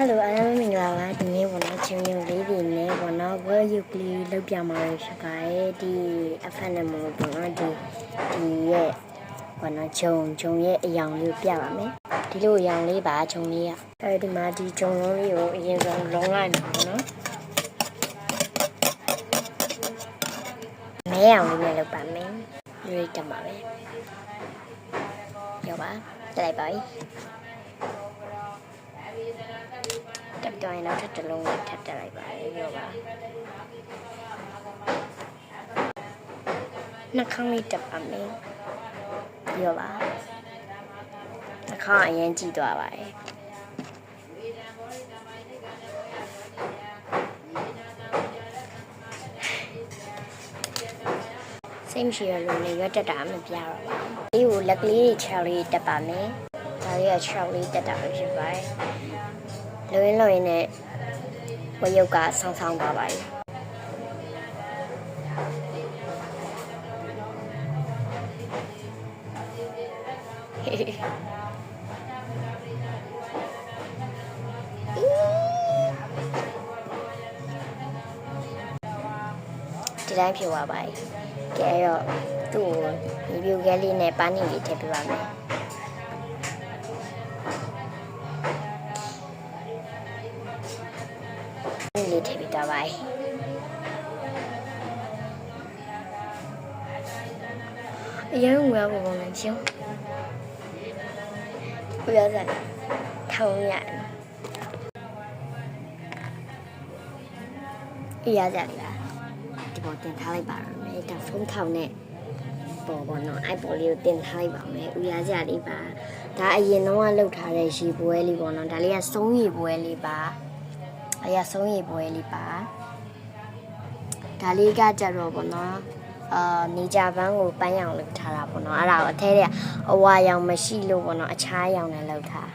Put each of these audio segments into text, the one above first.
Hello အားလုံးမင်္ဂလာပါဒီနေ့ပေါ့နော်ချင်းချင်းလေးတွေနဲ့ပေါ့နော် World Euclid လောက်ပြမှာဖြစ်ပါတယ်ဒီ FNM ပေါ့နော်ဒီရဲ့ပေါ့နော်ဂျုံရဲ့အယောင်လေးကိုပြပါမယ်ဒီလိုအယောင်လေးပါဂျုံလေးอ่ะအဲဒီမှာဒီဂျုံလုံးလေးကိုအရင်ဆုံးလုံးလိုက်မှာပေါ့နော်မဲအောင်လေးနဲ့လုပ်ပါမယ်ရွေးတက်ပါပဲရောပါတက်လိုက်ပါတက်တော့ရင်တော့ထပ်တစ်လုံးထပ်တက်လိုက်ပါရောပါနှာခေါင်းလေးတက်ပါမယ်ရောပါနှာခေါင်းအရင်ကြည့်သွားပါတယ်စိတ်မရှိရလို့လည်းရွက်တက်တာမပြတော့ပါဘူးဒီကိုလက်ကလေးချောက်လေးတက်ပါမယ်ဒါလေးကချောက်လေးတက်တာပဲဖြစ်ပါတယ်လွင်နဲ့ဝရုပ်ကဆောင်းပါပါဒီတိုင်းဖြစ်သွားပါကဲတော့သူ့ကို review ကလေးနဲ့ပန်းနေလေးထည့်ပြပါမယ်လေးထည့်ပြီးတော့ပါအရင်ကဘာပုံလဲရှင်းဘယ်လိုလဲထောင်းရအေးရကြလားဒီပေါ်တင်ထားလိုက်ပါမယ်ဒါဖုန်းထောင်နဲ့ပေါ်နော်အဲ့ပေါ်လေးကိုတင်ထားလိုက်ပါမယ်ဦးရကြလေးပါဒါအရင်တော့လှုပ်ထားတဲ့ရေပွဲလေးပေါ့နော်ဒါလေးကစုံးရေပွဲလေးပါအရာဆုံးရေပွဲလေးပါဒါလေးကကြတော့ပေါ့နော်နေကြပန်းကိုပန်းရောင်လုပ်ထားတာပေါ့နော်အဲ့ဒါကိုအထဲကအဝါရောင်မရှိလို့ပေါ့နော်အခြားရောင်နဲ့လုပ်ထား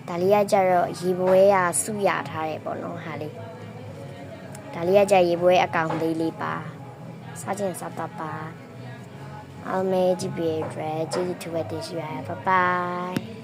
ဒါလေးကကြတော့ရေပွဲကစုရထားတယ်ပေါ့နော်ဟာလေးဒါလေးကကြရေပွဲအကောင်လေးပါစားခြင်းစားတော့ပါအောင်မဲကြည့်ပြီးရယ်ကျေးဇူးတင်ရှိပါတယ်ဘိုင်ဘိုင်